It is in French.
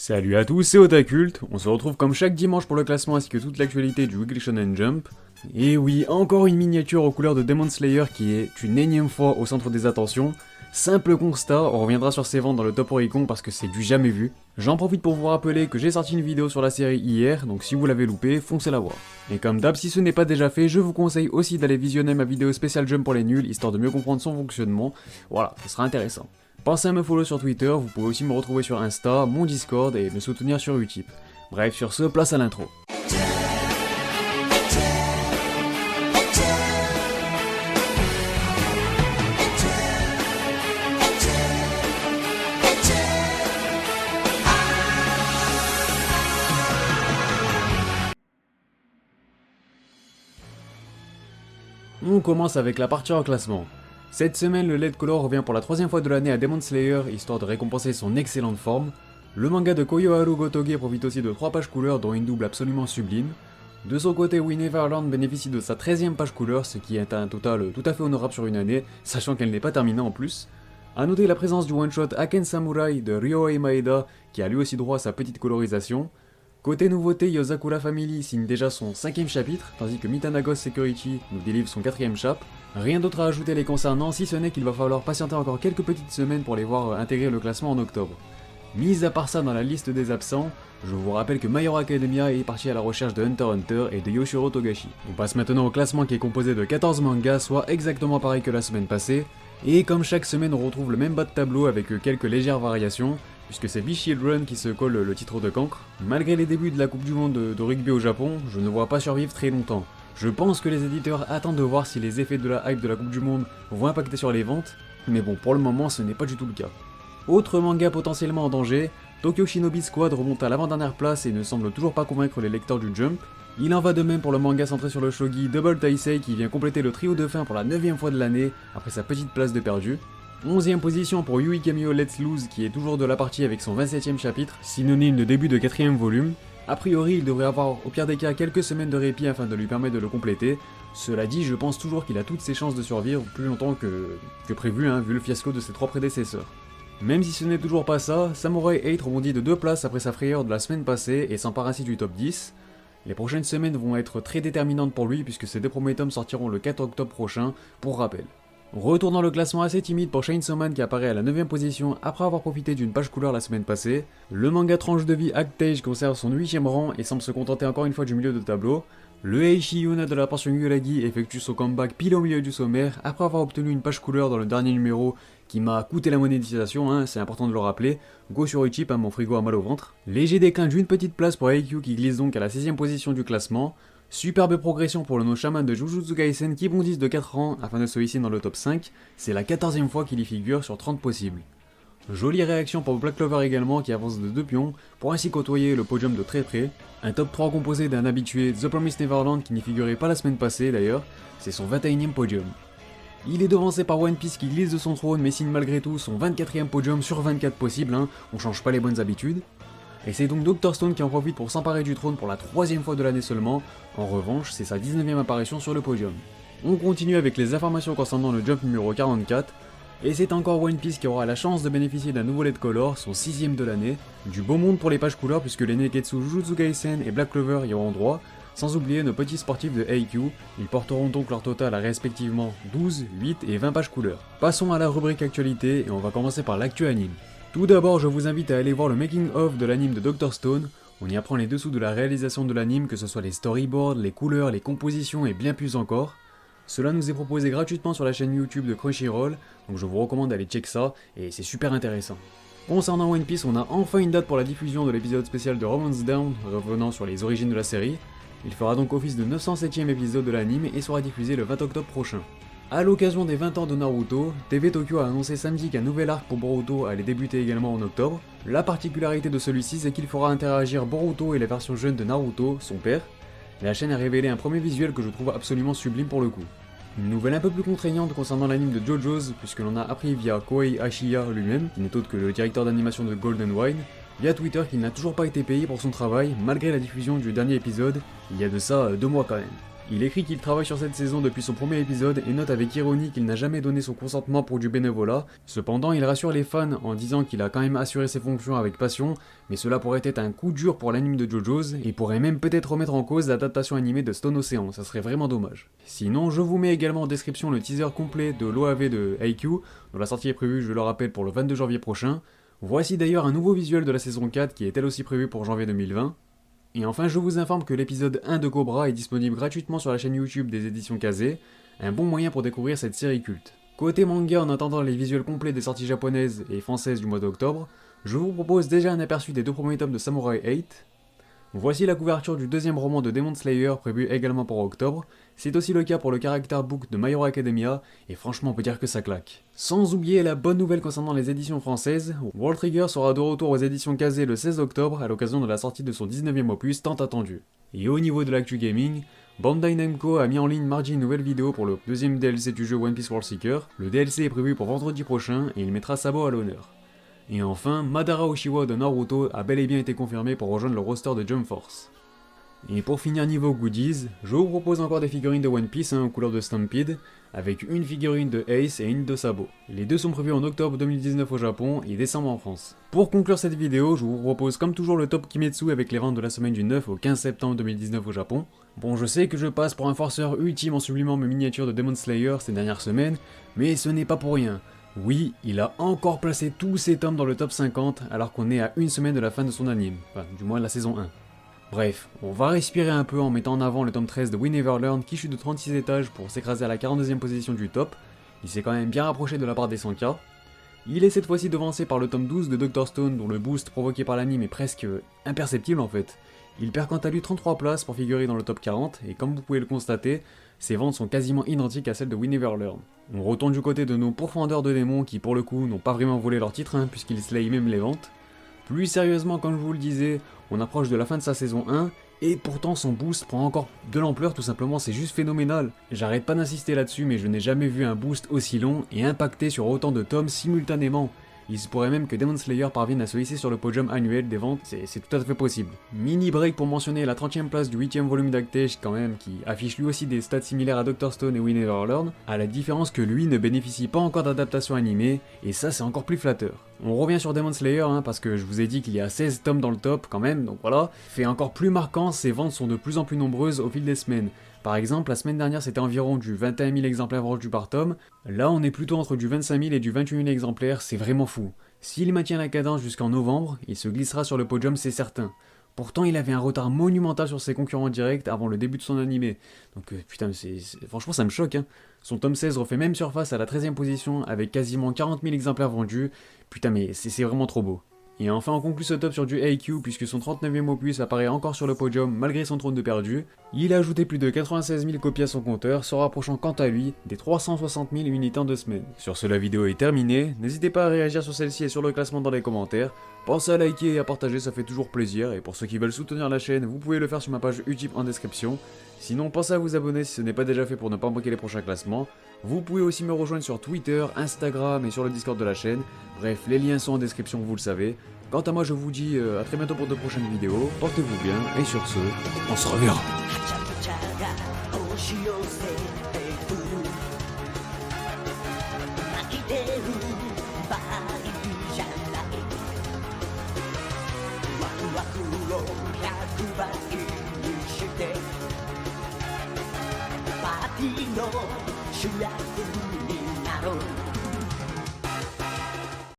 Salut à tous, c'est Otakult, on se retrouve comme chaque dimanche pour le classement ainsi que toute l'actualité du Weekly Shonen Jump. Et oui, encore une miniature aux couleurs de Demon Slayer qui est une énième fois au centre des attentions. Simple constat, on reviendra sur ses ventes dans le top Oricon parce que c'est du jamais vu. J'en profite pour vous rappeler que j'ai sorti une vidéo sur la série hier, donc si vous l'avez loupé, foncez la voir. Et comme d'hab, si ce n'est pas déjà fait, je vous conseille aussi d'aller visionner ma vidéo spéciale Jump pour les nuls, histoire de mieux comprendre son fonctionnement. Voilà, ce sera intéressant. Pensez à me follow sur Twitter, vous pouvez aussi me retrouver sur Insta, mon Discord et me soutenir sur Utip. Bref, sur ce, place à l'intro. On commence avec la partie en classement. Cette semaine, le Lead Color revient pour la troisième fois de l'année à Demon Slayer, histoire de récompenser son excellente forme. Le manga de Koyoharu Gotoge profite aussi de 3 pages couleurs dont une double absolument sublime. De son côté, We Neverland bénéficie de sa 13ème page couleur, ce qui est un total tout à fait honorable sur une année, sachant qu'elle n'est pas terminée en plus. A noter la présence du one-shot Aken Samurai de Ryohei Maeda, qui a lui aussi droit à sa petite colorisation. Côté nouveauté, Yozakura Family signe déjà son 5ème chapitre, tandis que Mitanagos Security nous délivre son 4ème chap. Rien d'autre à ajouter les concernant, si ce n'est qu'il va falloir patienter encore quelques petites semaines pour les voir intégrer le classement en octobre. Mis à part ça dans la liste des absents, je vous rappelle que My Hero Academia est parti à la recherche de Hunter x Hunter et de Yoshiro Togashi. On passe maintenant au classement qui est composé de 14 mangas, soit exactement pareil que la semaine passée, et comme chaque semaine on retrouve le même bas de tableau avec quelques légères variations, puisque c'est B-Children qui se colle le titre de cancre. Malgré les débuts de la Coupe du Monde de rugby au Japon, je ne vois pas survivre très longtemps. Je pense que les éditeurs attendent de voir si les effets de la hype de la Coupe du Monde vont impacter sur les ventes, mais bon, pour le moment ce n'est pas du tout le cas. Autre manga potentiellement en danger, Tokyo Shinobi Squad remonte à l'avant-dernière place et ne semble toujours pas convaincre les lecteurs du Jump. Il en va de même pour le manga centré sur le shogi Double Taisei qui vient compléter le trio de fin pour la 9ème fois de l'année après sa petite place de perdu. 11ème position pour Yui Kamio Let's Lose qui est toujours de la partie avec son 27ème chapitre, synonyme de début de 4ème volume. A priori, il devrait avoir au pire des cas quelques semaines de répit afin de lui permettre de le compléter. Cela dit, je pense toujours qu'il a toutes ses chances de survivre plus longtemps que prévu, vu le fiasco de ses 3 prédécesseurs. Même si ce n'est toujours pas ça, Samurai 8 rebondit de 2 places après sa frayeur de la semaine passée et s'empare ainsi du top 10. Les prochaines semaines vont être très déterminantes pour lui puisque ses 2 premiers tomes sortiront le 4 octobre prochain, pour rappel. Retour dans le classement assez timide pour Chainsaw Man qui apparaît à la 9ème position après avoir profité d'une page couleur la semaine passée. Le manga Tranche de vie Actage conserve son 8ème rang et semble se contenter encore une fois du milieu de tableau. Le Eishi Yuna de la pension Yuragi effectue son comeback pile au milieu du sommaire après avoir obtenu une page couleur dans le dernier numéro qui m'a coûté la monétisation, c'est important de le rappeler. Go sur Utip, mon frigo a mal au ventre. Léger déclin d'une petite place pour Aikyu qui glisse donc à la 16ème position du classement. Superbe progression pour le no shaman de Jujutsu Kaisen qui bondissent de 4 rangs afin de se hisser dans le top 5, c'est la 14ème fois qu'il y figure sur 30 possibles. Jolie réaction pour Black Clover également qui avance de 2 pions pour ainsi côtoyer le podium de très près. Un top 3 composé d'un habitué The Promised Neverland qui n'y figurait pas la semaine passée d'ailleurs, c'est son 21ème podium. Il est devancé par One Piece qui glisse de son trône mais signe malgré tout son 24ème podium sur 24 possibles, on change pas les bonnes habitudes. Et c'est donc Dr Stone qui en profite pour s'emparer du trône pour la 3ème fois de l'année seulement, en revanche c'est sa 19ème apparition sur le podium. On continue avec les informations concernant le Jump numéro 44, et c'est encore One Piece qui aura la chance de bénéficier d'un nouveau Lead Color, son 6ème de l'année, du beau monde pour les pages couleurs puisque les Neketsu Jujutsu Kaisen et Black Clover y auront droit, sans oublier nos petits sportifs de Haikyuu, ils porteront donc leur total à respectivement 12, 8 et 20 pages couleurs. Passons à la rubrique actualité et on va commencer par l'actu anime. Tout d'abord, je vous invite à aller voir le making of de l'anime de Dr Stone. On y apprend les dessous de la réalisation de l'anime, que ce soit les storyboards, les couleurs, les compositions et bien plus encore. Cela nous est proposé gratuitement sur la chaîne YouTube de Crunchyroll, donc je vous recommande d'aller check ça, et c'est super intéressant. Concernant One Piece, on a enfin une date pour la diffusion de l'épisode spécial de Romance Down, revenant sur les origines de la série. Il fera donc office de 907ème épisode de l'anime et sera diffusé le 20 octobre prochain. A l'occasion des 20 ans de Naruto, TV Tokyo a annoncé samedi qu'un nouvel arc pour Boruto allait débuter également en octobre. La particularité de celui-ci, c'est qu'il fera interagir Boruto et les versions jeunes de Naruto, son père. La chaîne a révélé un premier visuel que je trouve absolument sublime pour le coup. Une nouvelle un peu plus contraignante concernant l'anime de JoJo's, puisque l'on a appris via Kohei Ashiya lui-même, qui n'est autre que le directeur d'animation de Golden Wine, via Twitter qu'il n'a toujours pas été payé pour son travail, malgré la diffusion du dernier épisode, il y a de ça 2 mois quand même. Il écrit qu'il travaille sur cette saison depuis son premier épisode et note avec ironie qu'il n'a jamais donné son consentement pour du bénévolat. Cependant, il rassure les fans en disant qu'il a quand même assuré ses fonctions avec passion, mais cela pourrait être un coup dur pour l'anime de JoJo's et pourrait même peut-être remettre en cause l'adaptation animée de Stone Ocean, ça serait vraiment dommage. Sinon, je vous mets également en description le teaser complet de l'OAV de Haikyuu, dont la sortie est prévue, je le rappelle, pour le 22 janvier prochain. Voici d'ailleurs un nouveau visuel de la saison 4 qui est elle aussi prévue pour janvier 2020. Et enfin, je vous informe que l'épisode 1 de Cobra est disponible gratuitement sur la chaîne YouTube des éditions Kazé, un bon moyen pour découvrir cette série culte. Côté manga, en attendant les visuels complets des sorties japonaises et françaises du mois d'octobre, je vous propose déjà un aperçu des 2 premiers tomes de Samurai 8. Voici la couverture du 2e roman de Demon Slayer prévu également pour octobre, c'est aussi le cas pour le character book de My Hero Academia, et franchement on peut dire que ça claque. Sans oublier la bonne nouvelle concernant les éditions françaises, World Trigger sera de retour aux éditions Kazé le 16 octobre à l'occasion de la sortie de son 19e opus tant attendu. Et au niveau de l'actu gaming, Bandai Namco a mis en ligne mardi une nouvelle vidéo pour le 2e DLC du jeu One Piece World Seeker. Le DLC est prévu pour vendredi prochain et il mettra Sabo à l'honneur. Et enfin, Madara Uchiwa de Naruto a bel et bien été confirmé pour rejoindre le roster de Jump Force. Et pour finir niveau goodies, je vous propose encore des figurines de One Piece aux couleurs de Stampede, avec une figurine de Ace et une de Sabo. Les deux sont prévus en octobre 2019 au Japon et décembre en France. Pour conclure cette vidéo, je vous propose comme toujours le top Kimetsu avec les ventes de la semaine du 9 au 15 septembre 2019 au Japon. Bon, je sais que je passe pour un forceur ultime en sublimant mes miniatures de Demon Slayer ces dernières semaines, mais ce n'est pas pour rien. Oui, il a encore placé tous ses tomes dans le top 50 alors qu'on est à une semaine de la fin de son anime, enfin du moins la saison 1. Bref, on va respirer un peu en mettant en avant le tome 13 de We Never Learn qui chute de 36 étages pour s'écraser à la 42e position du top. Il s'est quand même bien rapproché de la barre des 100K. Il est cette fois-ci devancé par le tome 12 de Dr. Stone dont le boost provoqué par l'anime est presque imperceptible en fait. Il perd quant à lui 33 places pour figurer dans le top 40 et comme vous pouvez le constater, ses ventes sont quasiment identiques à celles de We Never Learn. On retourne du côté de nos pourfendeurs de démons qui pour le coup n'ont pas vraiment volé leur titre puisqu'ils slayent même les ventes. Plus sérieusement, comme je vous le disais, on approche de la fin de sa saison 1, et pourtant son boost prend encore de l'ampleur tout simplement, c'est juste phénoménal. J'arrête pas d'insister là-dessus, mais je n'ai jamais vu un boost aussi long et impacté sur autant de tomes simultanément. Il se pourrait même que Demon Slayer parvienne à se hisser sur le podium annuel des ventes, c'est tout à fait possible. Mini break pour mentionner la 30e place du 8e volume d'Actech quand même, qui affiche lui aussi des stats similaires à Dr. Stone et We Never Learn, à la différence que lui ne bénéficie pas encore d'adaptation animée, et ça c'est encore plus flatteur. On revient sur Demon Slayer, parce que je vous ai dit qu'il y a 16 tomes dans le top quand même, donc voilà. Fait encore plus marquant, ses ventes sont de plus en plus nombreuses au fil des semaines. Par exemple, la semaine dernière c'était environ du 21 000 exemplaires vendus par tome, là on est plutôt entre du 25 000 et du 28 000 exemplaires, c'est vraiment fou. S'il maintient la cadence jusqu'en novembre, il se glissera sur le podium, c'est certain. Pourtant, il avait un retard monumental sur ses concurrents directs avant le début de son animé. Donc putain, franchement ça me choque. Son tome 16 refait même surface à la 13e position avec quasiment 40 000 exemplaires vendus. Putain mais c'est vraiment trop beau. Et enfin on conclut ce top sur du Haikyuu puisque son 39e opus apparaît encore sur le podium malgré son trône de perdu. Il a ajouté plus de 96 000 copies à son compteur, se rapprochant quant à lui des 360 000 unités en 2 semaines. Sur ce, la vidéo est terminée, n'hésitez pas à réagir sur celle-ci et sur le classement dans les commentaires. Pensez à liker et à partager, ça fait toujours plaisir, et pour ceux qui veulent soutenir la chaîne, vous pouvez le faire sur ma page Utip en description. Sinon, pensez à vous abonner si ce n'est pas déjà fait pour ne pas manquer les prochains classements. Vous pouvez aussi me rejoindre sur Twitter, Instagram et sur le Discord de la chaîne. Bref, les liens sont en description, vous le savez. Quant à moi, je vous dis à très bientôt pour de prochaines vidéos. Portez-vous bien et sur ce, on se reverra.